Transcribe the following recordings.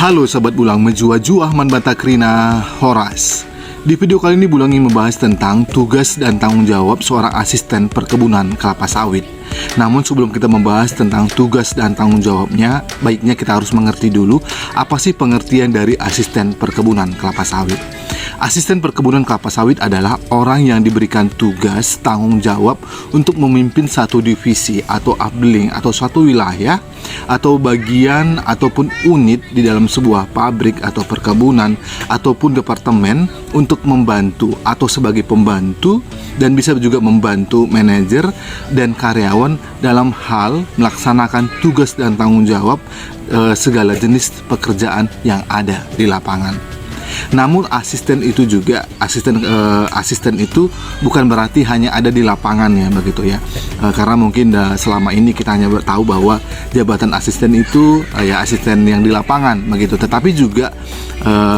Halo sahabat Bulang Menjua-Ju, Ahmad Batakrina Horas. Di video kali ini Bulang ingin membahas tentang tugas dan tanggung jawab seorang asisten perkebunan kelapa sawit. Namun sebelum kita membahas tentang tugas dan tanggung jawabnya, baiknya kita harus mengerti dulu apa sih pengertian dari asisten perkebunan kelapa sawit. Asisten perkebunan kelapa sawit adalah orang yang diberikan tugas tanggung jawab untuk memimpin satu divisi atau updeling atau suatu wilayah atau bagian ataupun unit di dalam sebuah pabrik atau perkebunan ataupun departemen untuk membantu atau sebagai pembantu, dan bisa juga membantu manajer dan karyawan dalam hal melaksanakan tugas dan tanggung jawab segala jenis pekerjaan yang ada di lapangan. Namun asisten itu bukan berarti hanya ada di lapangan ya, begitu ya. Karena mungkin selama ini kita hanya tahu bahwa jabatan asisten itu ya asisten yang di lapangan begitu. Tetapi juga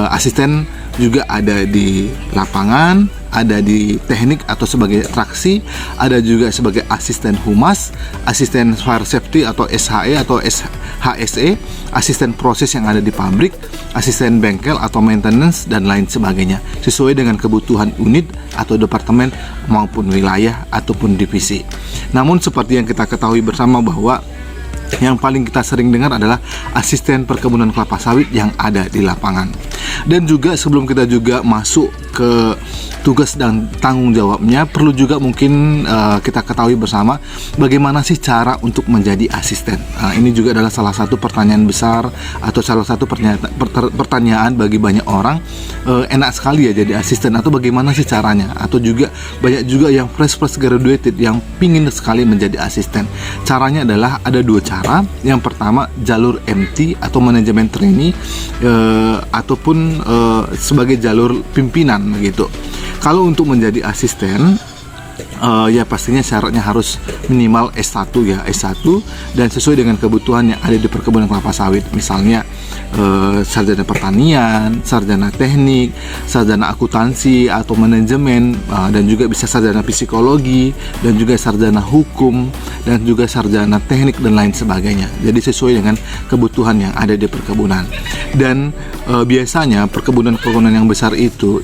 asisten juga ada di lapangan, ada di teknik atau sebagai traksi, ada juga sebagai asisten humas, asisten fire safety atau SHE atau HSE, asisten proses yang ada di pabrik, asisten bengkel atau maintenance, dan lain sebagainya, sesuai dengan kebutuhan unit atau departemen maupun wilayah ataupun divisi. Namun seperti yang kita ketahui bersama bahwa yang paling kita sering dengar adalah asisten perkebunan kelapa sawit yang ada di lapangan. Dan juga sebelum kita juga masuk ke tugas dan tanggung jawabnya, perlu juga mungkin kita ketahui bersama bagaimana sih cara untuk menjadi asisten. Ini juga adalah salah satu pertanyaan besar atau salah satu pertanyaan bagi banyak orang. Enak sekali ya jadi asisten, atau bagaimana sih caranya? Atau juga banyak juga yang fresh graduated yang pingin sekali menjadi asisten. Caranya adalah ada dua cara. Yang pertama jalur MT atau manajemen trainee ataupun sebagai jalur pimpinan begitu. Kalau untuk menjadi asisten ya pastinya syaratnya harus minimal S1 ya, S1 dan sesuai dengan kebutuhan yang ada di perkebunan kelapa sawit. Misalnya sarjana pertanian, sarjana teknik, sarjana akuntansi atau manajemen, dan juga bisa sarjana psikologi, dan juga sarjana hukum, dan juga sarjana teknik dan lain sebagainya. Jadi sesuai dengan kebutuhan yang ada di perkebunan. Dan biasanya perkebunan yang besar itu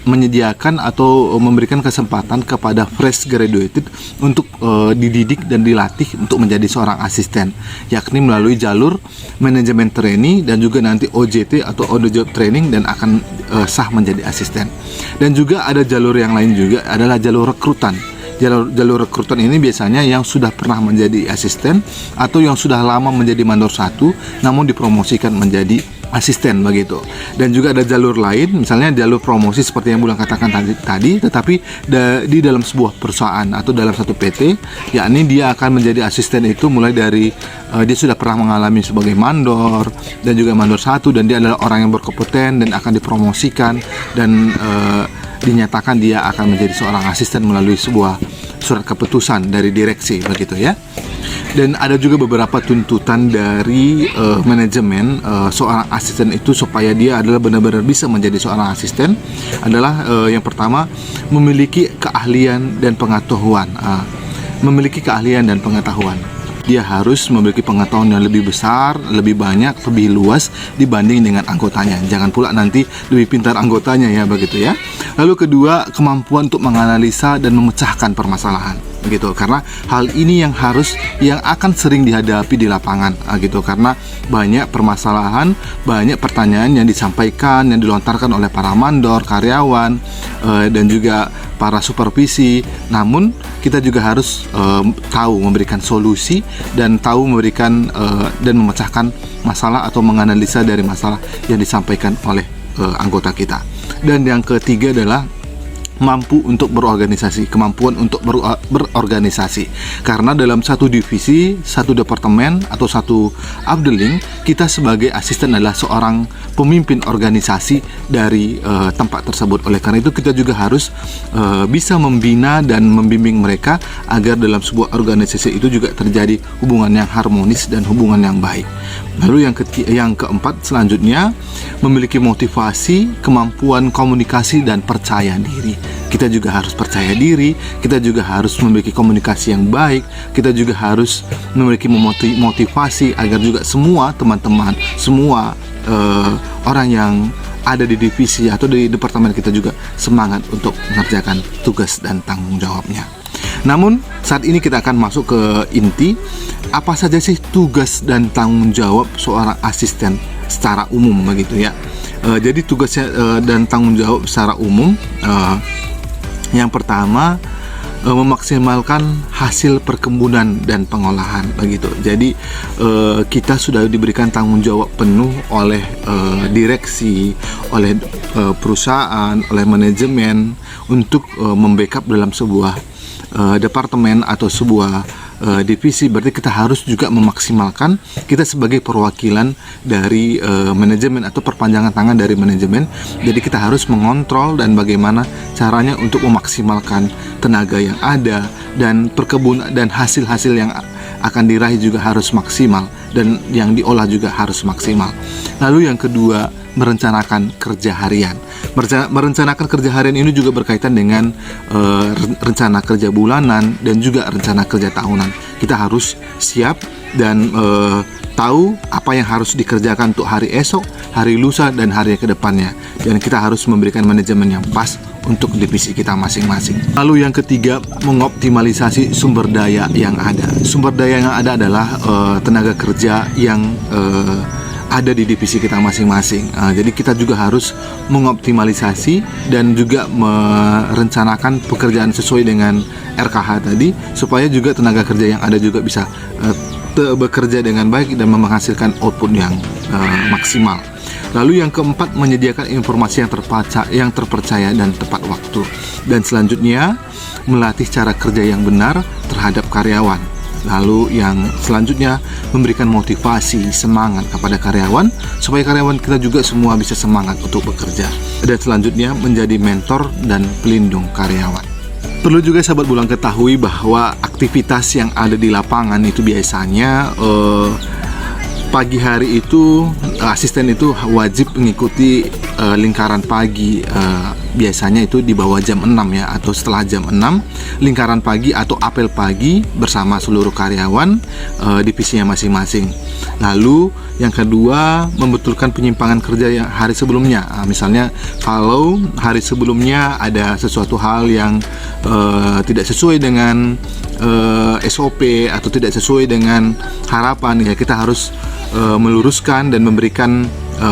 menyediakan atau memberikan kesempatan kepada fresh graduated untuk dididik dan dilatih untuk menjadi seorang asisten, yakni melalui jalur manajemen trainee dan juga nanti OJT atau on the job training, dan akan sah menjadi asisten. Dan juga ada jalur yang lain juga adalah jalur rekrutan. Jalur rekrutan ini biasanya yang sudah pernah menjadi asisten atau yang sudah lama menjadi mandor 1 namun dipromosikan menjadi asisten begitu. Dan juga ada jalur lain, misalnya jalur promosi seperti yang Bulang katakan tadi, tetapi di dalam sebuah perusahaan atau dalam satu PT, yakni dia akan menjadi asisten itu mulai dari dia sudah pernah mengalami sebagai mandor dan juga mandor 1, dan dia adalah orang yang berkompeten dan akan dipromosikan dan dinyatakan dia akan menjadi seorang asisten melalui sebuah surat keputusan dari direksi begitu ya. Dan ada juga beberapa tuntutan dari manajemen seorang asisten itu supaya dia adalah benar-benar bisa menjadi seorang asisten adalah yang pertama memiliki keahlian dan pengetahuan. Dia harus memiliki pengetahuan yang lebih besar, lebih banyak, lebih luas dibanding dengan anggotanya. Jangan pula nanti lebih pintar anggotanya ya begitu ya. Lalu kedua, kemampuan untuk menganalisa dan memecahkan permasalahan gitu, karena hal ini yang akan sering dihadapi di lapangan gitu, karena banyak permasalahan, banyak pertanyaan yang disampaikan, yang dilontarkan oleh para mandor, karyawan, dan juga para supervisi. Namun kita juga harus tahu memberikan solusi dan tahu memberikan dan memecahkan masalah atau menganalisa dari masalah yang disampaikan oleh anggota kita. Dan yang ketiga adalah mampu untuk berorganisasi, kemampuan untuk berorganisasi. Karena dalam satu divisi, satu departemen atau satu updeling, kita sebagai asisten adalah seorang pemimpin organisasi dari tempat tersebut. Oleh karena itu kita juga harus bisa membina dan membimbing mereka agar dalam sebuah organisasi itu juga terjadi hubungan yang harmonis dan hubungan yang baik. Lalu yang keempat selanjutnya, memiliki motivasi, kemampuan komunikasi dan percaya diri. kita juga harus percaya diri, kita juga harus memiliki komunikasi yang baik, kita juga harus memiliki motivasi agar juga semua teman-teman, semua orang yang ada di divisi atau di departemen kita juga semangat untuk mengerjakan tugas dan tanggung jawabnya. Namun saat ini kita akan masuk ke inti, apa saja sih tugas dan tanggung jawab seorang asisten secara umum begitu ya. Jadi tugasnya dan tanggung jawab secara umum, yang pertama memaksimalkan hasil perkebunan dan pengolahan begitu. Jadi kita sudah diberikan tanggung jawab penuh oleh direksi, oleh perusahaan, oleh manajemen untuk membackup dalam sebuah departemen atau sebuah divisi. Berarti kita harus juga memaksimalkan, kita sebagai perwakilan dari manajemen atau perpanjangan tangan dari manajemen. Jadi kita harus mengontrol dan bagaimana caranya untuk memaksimalkan tenaga yang ada, dan perkebunan dan hasil-hasil yang akan diraih juga harus maksimal, dan yang diolah juga harus maksimal. Lalu yang kedua, merencanakan kerja harian. Merencanakan kerja harian ini juga berkaitan dengan rencana kerja bulanan dan juga rencana kerja tahunan. Kita harus siap dan tahu apa yang harus dikerjakan untuk hari esok, hari lusa, dan hari ke depannya. Dan kita harus memberikan manajemen yang pas untuk divisi kita masing-masing. Lalu yang ketiga, mengoptimalisasi sumber daya yang ada. Sumber daya yang ada adalah tenaga kerja yang ada di divisi kita masing-masing. Jadi kita juga harus mengoptimalisasi dan juga merencanakan pekerjaan sesuai dengan RKH tadi, supaya juga tenaga kerja yang ada juga bisa bekerja dengan baik dan menghasilkan output yang maksimal. Lalu yang keempat, menyediakan informasi yang terpercaya dan tepat waktu. Dan selanjutnya, melatih cara kerja yang benar terhadap karyawan. Lalu yang selanjutnya, memberikan motivasi, semangat kepada karyawan, supaya karyawan kita juga semua bisa semangat untuk bekerja. Dan selanjutnya, menjadi mentor dan pelindung karyawan. Perlu juga sahabat Bulang ketahui bahwa aktivitas yang ada di lapangan itu biasanya pagi hari itu asisten itu wajib mengikuti lingkaran pagi, biasanya itu di bawah jam 6 ya, atau setelah jam 6, lingkaran pagi atau apel pagi bersama seluruh karyawan divisinya masing-masing. Lalu yang kedua, membetulkan penyimpangan kerja yang hari sebelumnya. Misalnya kalau hari sebelumnya ada sesuatu hal yang tidak sesuai dengan SOP atau tidak sesuai dengan harapan, ya kita harus meluruskan dan memberikan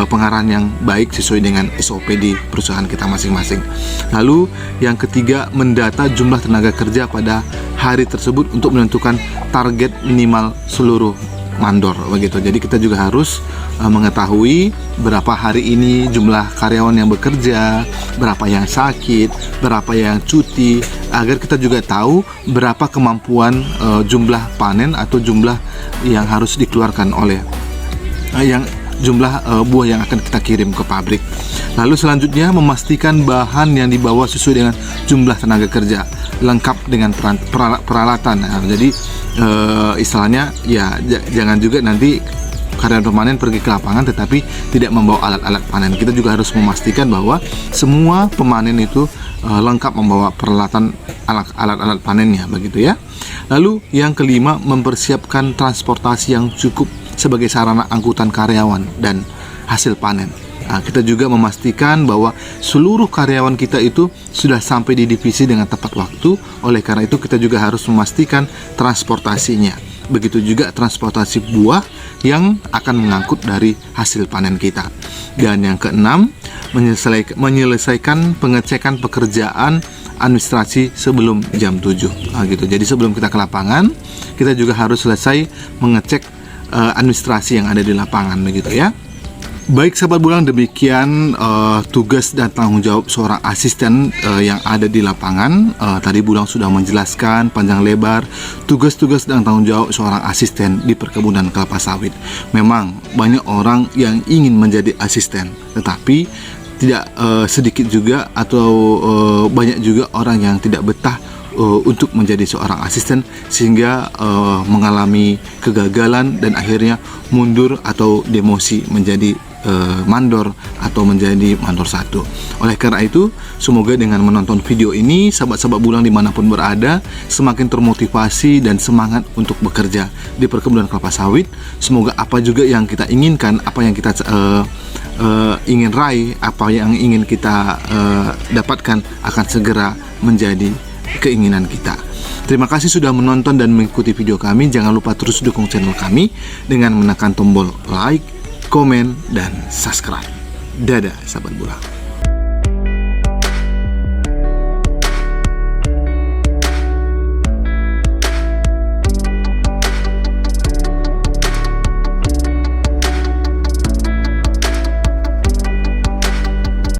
pengarahan yang baik sesuai dengan SOP di perusahaan kita masing-masing. Lalu yang ketiga, mendata jumlah tenaga kerja pada hari tersebut untuk menentukan target minimal seluruh mandor begitu. Jadi kita juga harus mengetahui berapa hari ini jumlah karyawan yang bekerja, berapa yang sakit, berapa yang cuti, agar kita juga tahu berapa kemampuan jumlah panen atau jumlah yang harus dikeluarkan oleh jumlah buah yang akan kita kirim ke pabrik. Lalu selanjutnya, memastikan bahan yang dibawa sesuai dengan jumlah tenaga kerja, lengkap dengan peralatan. Jadi istilahnya ya jangan juga nanti karyawan pemanen pergi ke lapangan tetapi tidak membawa alat-alat panen. Kita juga harus memastikan bahwa semua pemanen itu lengkap membawa peralatan alat-alat panennya begitu ya. Lalu yang kelima, mempersiapkan transportasi yang cukup sebagai sarana angkutan karyawan dan hasil panen. Kita juga memastikan bahwa seluruh karyawan kita itu sudah sampai di divisi dengan tepat waktu. Oleh karena itu kita juga harus memastikan transportasinya. Begitu juga transportasi buah yang akan mengangkut dari hasil panen kita. Dan yang keenam, menyelesaikan pengecekan pekerjaan administrasi sebelum jam 7 gitu. Jadi sebelum kita ke lapangan, kita juga harus selesai mengecek administrasi yang ada di lapangan begitu ya. Baik sahabat Bulang, demikian tugas dan tanggung jawab seorang asisten yang ada di lapangan. Tadi Bulang sudah menjelaskan panjang lebar tugas-tugas dan tanggung jawab seorang asisten di perkebunan kelapa sawit. Memang banyak orang yang ingin menjadi asisten, tetapi tidak sedikit juga atau banyak juga orang yang tidak betah untuk menjadi seorang asisten, sehingga mengalami kegagalan dan akhirnya mundur atau demosi menjadi mandor atau menjadi mandor 1. Oleh karena itu, semoga dengan menonton video ini sahabat-sahabat Bulang dimanapun berada semakin termotivasi dan semangat untuk bekerja di perkebunan kelapa sawit. Semoga apa juga yang kita inginkan, apa yang kita ingin raih, apa yang ingin kita dapatkan akan segera menjadi keinginan kita. Terima kasih sudah menonton dan mengikuti video kami. Jangan lupa terus dukung channel kami dengan menekan tombol like, komen, dan subscribe. Dadah sahabat Bulang.